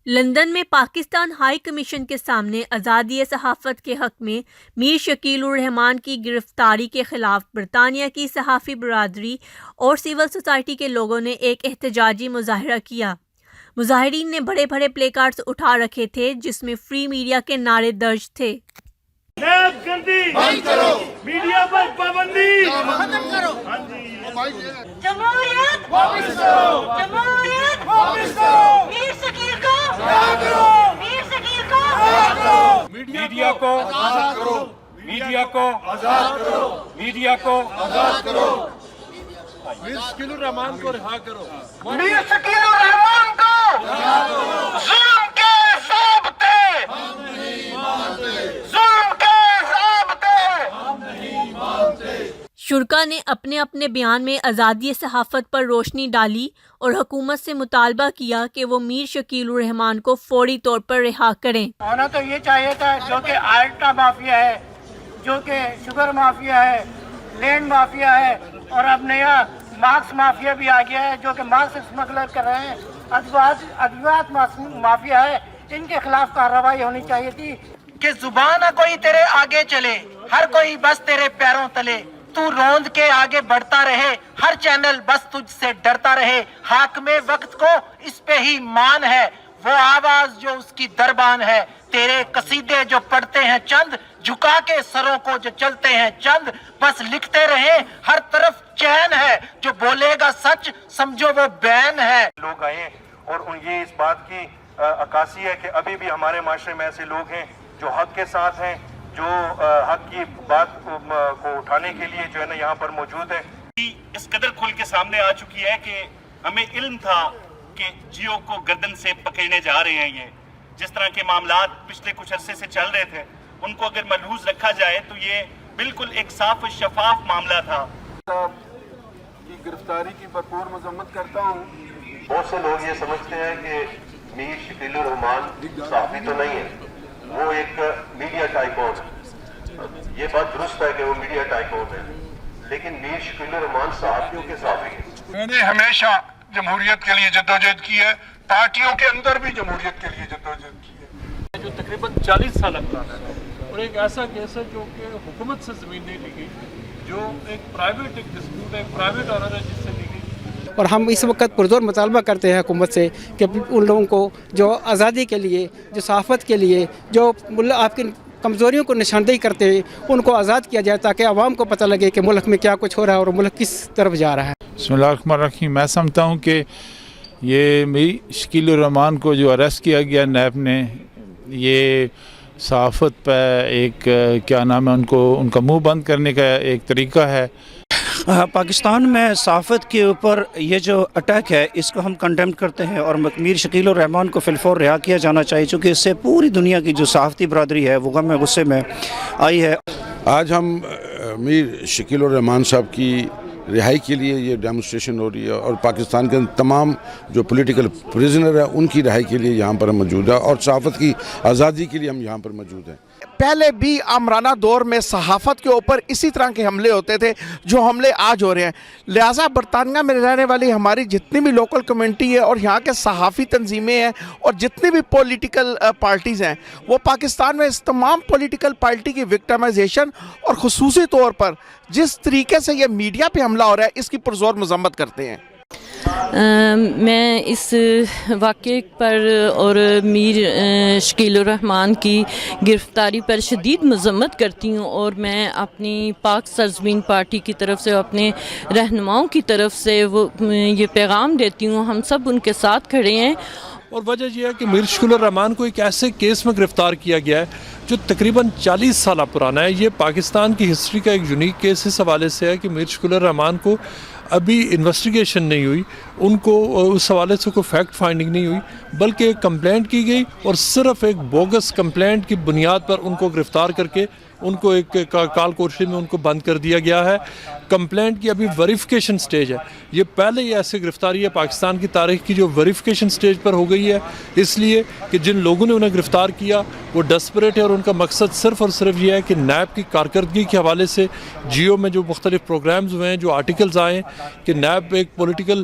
London میں Pakistan high commission کے سامنے آزادی صحافت کے حق میں میر شکیل الرحمان کی گرفتاری کے خلاف برطانیہ کی صحافی برادری اور سول سوسائٹی کے لوگوں نے ایک احتجاجی مظاہرہ کیا۔ مظاہرین نے بڑے بڑے پلے کارڈز اٹھا رکھے تھے جس میں فری میڈیا کے نعرے درج تھے۔ نیب گندی بند کرو، میڈیا پر پابندی ختم کرو، جمہوریت واپس کرو، جمہوریت واپس کرو، میر شکیل کو رہا کرو، میر شکیل کو رہا کرو، میڈیا کو آزاد کرو، میڈیا کو آزاد کرو، میڈیا کو آزاد کرو، میر شکیل الرحمان کو رہا کرو، میر شکیل الرحمان کو ظلم کے ضابطے ظلم کے ضابطے شرکا نے اپنے اپنے بیان میں آزادی صحافت پر روشنی ڈالی اور حکومت سے مطالبہ کیا کہ وہ میر شکیل الرحمان کو فوری طور پر رہا کریں۔ ہونا تو یہ چاہیے تھا جو کہ آئلٹا مافیا ہے، جو کہ شوگر مافیا ہے، لینڈ مافیا ہے، اور اب نیا مارکس مافیا بھی آ گیا ہے جو کہ مارکس اسمگلر کر رہے ہیں، ادویات مافیا ہے، ان کے خلاف کارروائی ہونی چاہیے تھی۔ کہ زبان نہ کوئی تیرے آگے چلے، ہر کوئی بس تیرے پیروں تلے، تو روند کے آگے بڑھتا رہے، ہر چینل بس تجھ سے ڈرتا رہے، حاکم وقت کو اس پہ ہی مان ہے، وہ آواز جو اس کی دربان ہے، تیرے قصیدے جو پڑھتے ہیں چند، جھکا کے سروں کو جو چلتے ہیں چند، بس لکھتے رہیں ہر طرف چین ہے، جو بولے گا سچ سمجھو وہ بین ہے۔ لوگ آئے اور یہ اس بات کی عکاسی ہے کہ ابھی بھی ہمارے معاشرے میں ایسے لوگ ہیں جو حق کے ساتھ ہیں، جو حق کی بات کو اٹھانے کے لیے جو ہے نا یہاں پر موجود ہے۔ اس قدر کھل کے سامنے آ چکی ہے کہ ہمیں علم تھا کہ جیو کو گردن سے پکڑنے جا رہے ہیں۔ یہ جس طرح کے معاملات پچھلے کچھ عرصے سے چل رہے تھے ان کو اگر ملحوظ رکھا جائے تو یہ بالکل ایک صاف و شفاف معاملہ تھا۔ کی گرفتاری کی بھرپور مذمت کرتا ہوں۔ بہت سے لوگ یہ سمجھتے ہیں کہ میر شکیل الرحمان صحافی تو نہیں ہے، وہ ایک میڈیا ٹائکون ہے۔ یہ بات درست ہے کہ وہ میڈیا ٹائکون ہے، لیکن میر شکیل الرحمان صحافیوں کے صحافی ہیں۔ میں نے ہمیشہ جمہوریت کے لیے جدوجہد کی ہے، پارٹیوں کے اندر بھی جمہوریت کے لیے جدوجہد کی ہے۔ جو تقریباً 40 سال پرانا ہے اور ایک ایسا کیس ہے جو کہ حکومت سے زمین نہیں لی گئی، جو ایک پرائیویٹ ایک ڈسپیوٹ ہے، ایک پرائیویٹ آنر ہے جس سے لی گئی۔ اور ہم اس وقت پرزور مطالبہ کرتے ہیں حکومت سے کہ ان لوگوں کو جو آزادی کے لیے، جو صحافت کے لیے، جو آپ کی کمزوریوں کو نشاندہی کرتے ہیں ان کو آزاد کیا جائے تاکہ عوام کو پتہ لگے کہ ملک میں کیا کچھ ہو رہا ہے اور ملک کس طرف جا رہا ہے۔ بسم اللہ الرحمن الرحیم۔ میں سمجھتا ہوں کہ یہ میر شکیل الرحمان کو جو اریسٹ کیا گیا نیب نے، یہ صحافت پہ ایک کیا نام ہے ان کا منہ بند کرنے کا ایک طریقہ ہے۔ پاکستان میں صحافت کے اوپر یہ جو اٹیک ہے اس کو ہم کنڈیم کرتے ہیں اور میر شکیل الرحمان کو فی الفور رہا کیا جانا چاہیے، چونکہ اس سے پوری دنیا کی جو صحافتی برادری ہے وہ غم غصے میں آئی ہے۔ آج ہم میر شکیل الرحمان صاحب کی رہائی کے لیے یہ ڈیمونسٹریشن ہو رہی ہے اور پاکستان کے تمام جو پولیٹیکل پریزنر ہیں ان کی رہائی کے لیے یہاں پر ہم موجود ہیں اور صحافت کی آزادی کے لیے ہم یہاں پر موجود ہیں۔ پہلے بھی آمرانہ دور میں صحافت کے اوپر اسی طرح کے حملے ہوتے تھے جو حملے آج ہو رہے ہیں، لہٰذا برطانیہ میں رہنے والی ہماری جتنی بھی لوکل کمیونٹی ہے اور یہاں کے صحافی تنظیمیں ہیں اور جتنی بھی پولیٹیکل پارٹیز ہیں، وہ پاکستان میں اس تمام پولیٹیکل پارٹی کی وکٹمائزیشن اور خصوصی طور پر جس طریقے سے یہ میڈیا پہ حملہ ہو رہا ہے اس کی پرزور مذمت کرتے ہیں۔ میں اس واقعے پر اور میر شکیل الرحمان کی گرفتاری پر شدید مذمت کرتی ہوں، اور میں اپنی پاک سرزمین پارٹی کی طرف سے اپنے رہنماؤں کی طرف سے وہ یہ پیغام دیتی ہوں، ہم سب ان کے ساتھ کھڑے ہیں۔ اور وجہ یہ ہے کہ میر شکیل الرحمان کو ایک ایسے کیس میں گرفتار کیا گیا ہے جو تقریباً 40 سالہ پرانا ہے۔ یہ پاکستان کی ہسٹری کا ایک یونیک کیس اس حوالے سے ہے کہ میر شکیل الرحمان کو ابھی انویسٹیگیشن نہیں ہوئی، ان کو اس حوالے سے کوئی فیکٹ فائنڈنگ نہیں ہوئی، بلکہ ایک کمپلینٹ کی گئی اور صرف ایک بوگس کمپلینٹ کی بنیاد پر ان کو گرفتار کر کے ان کو ایک کال کوٹری میں ان کو بند کر دیا گیا ہے۔ کمپلینٹ کی ابھی ویریفیکیشن سٹیج ہے، یہ پہلے ہی ایسے گرفتاری ہے پاکستان کی تاریخ کی جو ویریفیکیشن سٹیج پر ہو گئی ہے، اس لیے کہ جن لوگوں نے انہیں گرفتار کیا وہ ڈسپریٹ ہے اور ان کا مقصد صرف اور صرف یہ ہے کہ نیب کی کارکردگی کے حوالے سے جیو میں جو مختلف پروگرامز ہوئے ہیں، جو آرٹیکلز آئے ہیں کہ نیب ایک پولیٹیکل